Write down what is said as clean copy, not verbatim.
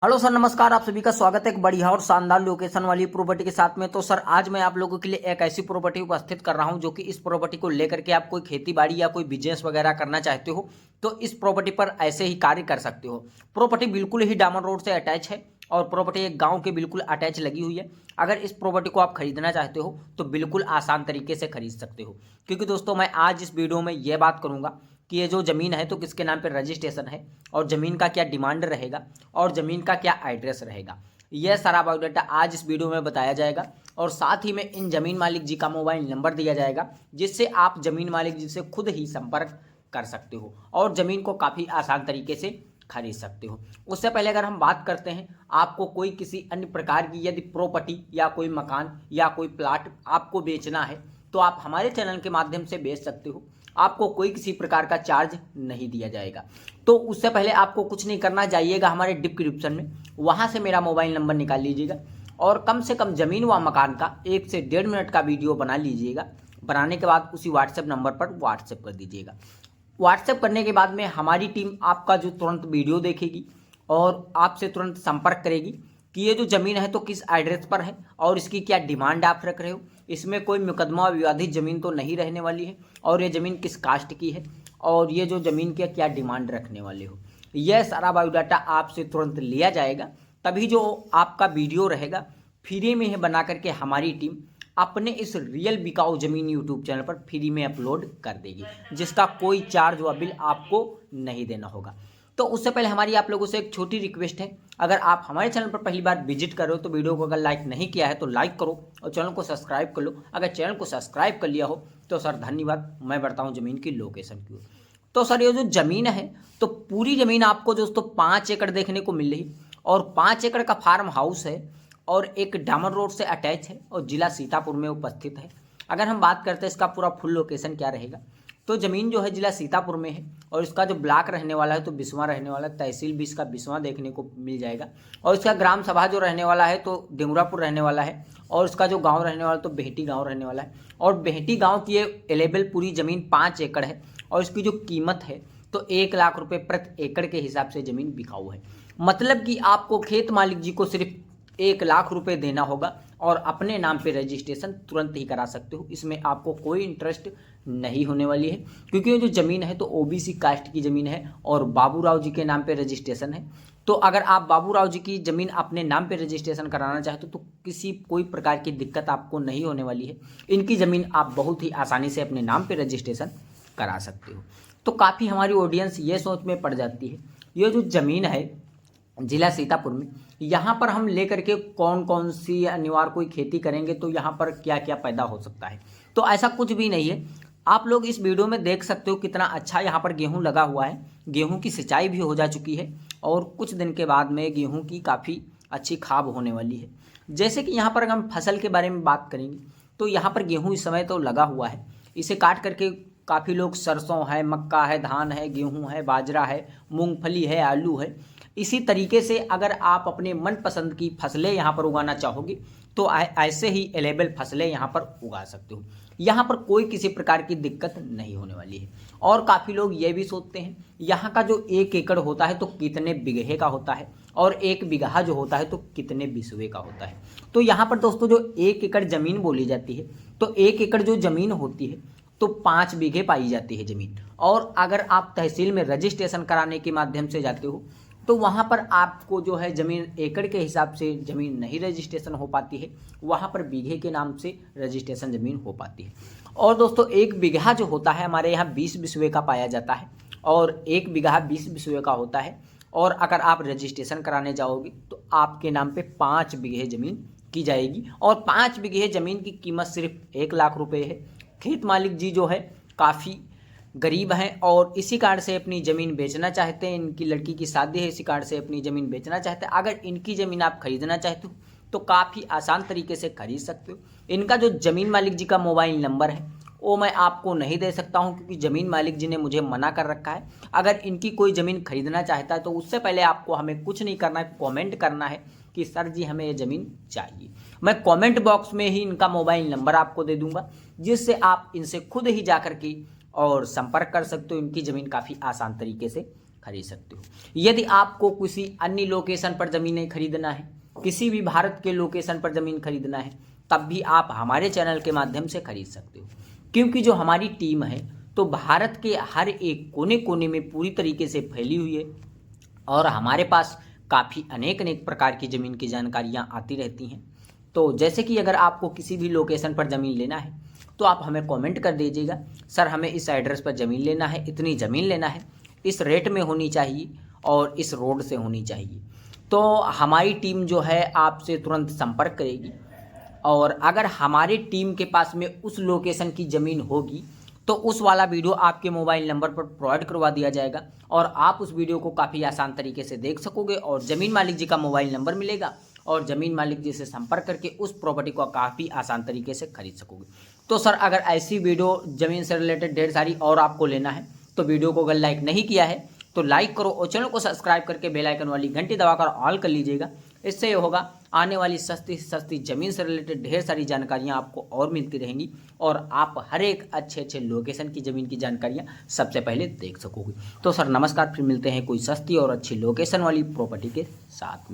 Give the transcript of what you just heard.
Hello sir, नमस्कार। आप सभी का स्वागत है एक बढ़िया और शानदार लोकेशन वाली प्रॉपर्टी के साथ में। तो सर, आज मैं आप लोगों के लिए एक ऐसी प्रॉपर्टी उपस्थित कर रहा हूं जो कि इस प्रॉपर्टी को लेकर के आप कोई खेती बाड़ी या कोई बिजनेस वगैरह करना चाहते हो तो इस प्रॉपर्टी पर ऐसे ही कार्य कर सकते हो। प्रॉपर्टी बिल्कुल ही डामर रोड से अटैच है और प्रॉपर्टी एक गाँव के बिल्कुल अटैच लगी हुई है। अगर इस प्रॉपर्टी को आप खरीदना चाहते हो तो बिल्कुल आसान तरीके से खरीद सकते हो, क्योंकि दोस्तों मैं आज इस वीडियो में यह बात करूँगा कि ये जो ज़मीन है तो किसके नाम पे रजिस्ट्रेशन है और ज़मीन का क्या डिमांड रहेगा और ज़मीन का क्या एड्रेस रहेगा। यह सारा बायोडाटा आज इस वीडियो में बताया जाएगा और साथ ही में इन ज़मीन मालिक जी का मोबाइल नंबर दिया जाएगा, जिससे आप ज़मीन मालिक जी से खुद ही संपर्क कर सकते हो और ज़मीन को काफ़ी आसान तरीके से खरीद सकते हो। उससे पहले अगर हम बात करते हैं, आपको कोई किसी अन्य प्रकार की यदि प्रॉपर्टी या कोई मकान या कोई प्लाट आपको बेचना है तो आप हमारे चैनल के माध्यम से बेच सकते हो। आपको कोई किसी प्रकार का चार्ज नहीं दिया जाएगा। तो उससे पहले आपको कुछ नहीं करना, जाइएगा हमारे डिस्क्रिप्शन में, वहाँ से मेरा मोबाइल नंबर निकाल लीजिएगा और कम से कम ज़मीन व मकान का 1 से 1.5 मिनट का वीडियो बना लीजिएगा। बनाने के बाद उसी व्हाट्सएप नंबर पर व्हाट्सएप कर दीजिएगा। व्हाट्सएप करने के बाद में हमारी टीम आपका जो तुरंत वीडियो देखेगी और आपसे तुरंत संपर्क करेगी कि ये जो ज़मीन है तो किस एड्रेस पर है और इसकी क्या डिमांड आप रख रहे हो। इसमें कोई मुकदमा विवादित ज़मीन तो नहीं रहने वाली है और ये ज़मीन किस कास्ट की है और ये जो ज़मीन की क्या डिमांड रखने वाले हो। यह सारा बायोडाटा आपसे तुरंत लिया जाएगा, तभी जो आपका वीडियो रहेगा फ्री में है बना करके हमारी टीम अपने इस रियल बिकाऊ ज़मीन यूट्यूब चैनल पर फ्री में अपलोड कर देगी, जिसका कोई चार्ज व बिल आपको नहीं देना होगा। तो उससे पहले हमारी आप लोगों से एक छोटी रिक्वेस्ट है, अगर आप हमारे चैनल पर पहली बार विजिट कर रहे हो तो वीडियो को अगर लाइक नहीं किया है तो लाइक करो और चैनल को सब्सक्राइब कर लो। अगर चैनल को सब्सक्राइब कर लिया हो तो सर धन्यवाद। मैं बढ़ता हूँ ज़मीन की लोकेशन की ओर। तो सर, ये जो ज़मीन है तो पूरी ज़मीन आपको दोस्तों 5 एकड़ देखने को मिल रही और 5 एकड़ का फार्म हाउस है और एक डामर रोड से अटैच है और जिला सीतापुर में उपस्थित है। अगर हम बात करते हैं इसका पूरा फुल लोकेशन क्या रहेगा, तो ज़मीन जो है जिला सीतापुर में है और इसका जो ब्लॉक रहने वाला है तो बिस्वा रहने वाला है। तहसील भी इसका बिस्वा देखने को मिल जाएगा और इसका ग्राम सभा जो रहने वाला है तो डेंगुरापुर रहने वाला है और इसका जो गांव रहने वाला तो बेहटी गांव रहने वाला है। और बेहटी गांव की ये अवेलेबल पूरी ज़मीन 5 एकड़ है और इसकी जो कीमत है तो 1 लाख रुपये प्रति एकड़ के हिसाब से ज़मीन बिकाऊ है। मतलब कि आपको खेत मालिक जी को सिर्फ 1 लाख रुपये देना होगा और अपने नाम पे रजिस्ट्रेशन तुरंत ही करा सकते हो। इसमें आपको कोई इंटरेस्ट नहीं होने वाली है, क्योंकि ये जो ज़मीन है तो ओबीसी कास्ट की ज़मीन है और बाबूराव जी के नाम पे रजिस्ट्रेशन है। तो अगर आप बाबूराव जी की ज़मीन अपने नाम पे रजिस्ट्रेशन कराना चाहते हो तो किसी कोई प्रकार की दिक्कत आपको नहीं होने वाली है। इनकी ज़मीन आप बहुत ही आसानी से अपने नाम पे रजिस्ट्रेशन करा सकते हो। तो काफ़ी हमारी ऑडियंस ये सोच में पड़ जाती है, ये जो ज़मीन है जिला सीतापुर में, यहाँ पर हम लेकर के कौन कौन सी अनिवार्य कोई खेती करेंगे तो यहाँ पर क्या क्या पैदा हो सकता है। तो ऐसा कुछ भी नहीं है। आप लोग इस वीडियो में देख सकते हो कितना अच्छा यहाँ पर गेहूं लगा हुआ है। गेहूं की सिंचाई भी हो जा चुकी है और कुछ दिन के बाद में गेहूं की काफ़ी अच्छी खाब होने वाली है। जैसे कि यहाँ पर अगर हम फसल के बारे में बात करेंगे तो यहाँ पर गेहूँ इस समय तो लगा हुआ है। इसे काट करके काफ़ी लोग सरसों है, मक्का है, धान है, गेहूँ है, बाजरा है, मूँगफली है, आलू है। इसी तरीके से अगर आप अपने मनपसंद की फसलें यहाँ पर उगाना चाहोगे तो ऐसे ही अवेलेबल फसलें यहाँ पर उगा सकते हो। यहाँ पर कोई किसी प्रकार की दिक्कत नहीं होने वाली है। और काफ़ी लोग ये भी सोचते हैं यहाँ का जो 1 एकड़ होता है तो कितने बिगहे का होता है और 1 बिगहा जो होता है तो कितने बिस्वे का होता है। तो यहाँ पर दोस्तों जो 1 एकड़ ज़मीन बोली जाती है तो 1 एकड़ जो ज़मीन होती है तो 5 बीघे पाई जाती है ज़मीन। और अगर आप तहसील में रजिस्ट्रेशन कराने के माध्यम से जाते हो तो वहाँ पर आपको जो है ज़मीन एकड़ के हिसाब से ज़मीन नहीं रजिस्ट्रेशन हो पाती है, वहाँ पर बीघे के नाम से रजिस्ट्रेशन ज़मीन हो पाती है। और दोस्तों 1 बीघा जो होता है हमारे यहाँ 20 बिस्वे का पाया जाता है और 1 बीघा 20 बिस्वे का होता है। और अगर आप रजिस्ट्रेशन कराने जाओगे तो आपके नाम पे 5 बीघे ज़मीन की जाएगी और 5 बीघे ज़मीन की कीमत सिर्फ 1 लाख रुपये है। खेत मालिक जी जो है काफ़ी गरीब हैं और इसी कारण से अपनी ज़मीन बेचना चाहते हैं। इनकी लड़की की शादी है, इसी कारण से अपनी ज़मीन बेचना चाहते हैं। अगर इनकी ज़मीन आप खरीदना चाहते हो तो काफ़ी आसान तरीके से खरीद सकते हो। इनका जो ज़मीन मालिक जी का मोबाइल नंबर है वो मैं आपको नहीं दे सकता हूं, क्योंकि ज़मीन मालिक जी ने मुझे मना कर रखा है। अगर इनकी कोई ज़मीन खरीदना चाहता है तो उससे पहले आपको हमें कुछ नहीं करना है, कॉमेंट करना है कि सर जी हमें ये ज़मीन चाहिए। मैं कॉमेंट बॉक्स में ही इनका मोबाइल नंबर आपको दे दूँगा, जिससे आप इनसे खुद ही जा कर के और संपर्क कर सकते हो। इनकी ज़मीन काफ़ी आसान तरीके से खरीद सकते हो। यदि आपको किसी अन्य लोकेशन पर ज़मीनें खरीदना है, किसी भी भारत के लोकेशन पर ज़मीन खरीदना है, तब भी आप हमारे चैनल के माध्यम से खरीद सकते हो, क्योंकि जो हमारी टीम है तो भारत के हर एक कोने कोने में पूरी तरीके से फैली हुई है और हमारे पास काफ़ी अनेक अनेक प्रकार की ज़मीन की जानकारियाँ आती रहती हैं। तो जैसे कि अगर आपको किसी भी लोकेशन पर ज़मीन लेना है तो आप हमें कमेंट कर दीजिएगा, सर हमें इस एड्रेस पर ज़मीन लेना है, इतनी ज़मीन लेना है, इस रेट में होनी चाहिए और इस रोड से होनी चाहिए। तो हमारी टीम जो है आपसे तुरंत संपर्क करेगी और अगर हमारी टीम के पास में उस लोकेशन की ज़मीन होगी तो उस वाला वीडियो आपके मोबाइल नंबर पर प्रोवाइड करवा दिया जाएगा और आप उस वीडियो को काफ़ी आसान तरीके से देख सकोगे और ज़मीन मालिक जी का मोबाइल नंबर मिलेगा और ज़मीन मालिक जी से संपर्क करके उस प्रॉपर्टी को काफ़ी आसान तरीके से खरीद सकोगे। तो सर अगर ऐसी वीडियो ज़मीन से रिलेटेड ढेर सारी और आपको लेना है तो वीडियो को अगर लाइक नहीं किया है तो लाइक करो और चैनल को सब्सक्राइब करके बेल आइकन वाली घंटी दबाकर ऑल कर लीजिएगा। इससे ये होगा आने वाली सस्ती सस्ती ज़मीन से रिलेटेड ढेर सारी जानकारियाँ आपको और मिलती रहेंगी और आप हर एक अच्छे अच्छे लोकेशन की ज़मीन की जानकारियाँ सबसे पहले देख सकोगे। तो सर नमस्कार, फिर मिलते हैं कोई सस्ती और अच्छी लोकेशन वाली प्रॉपर्टी के साथ में।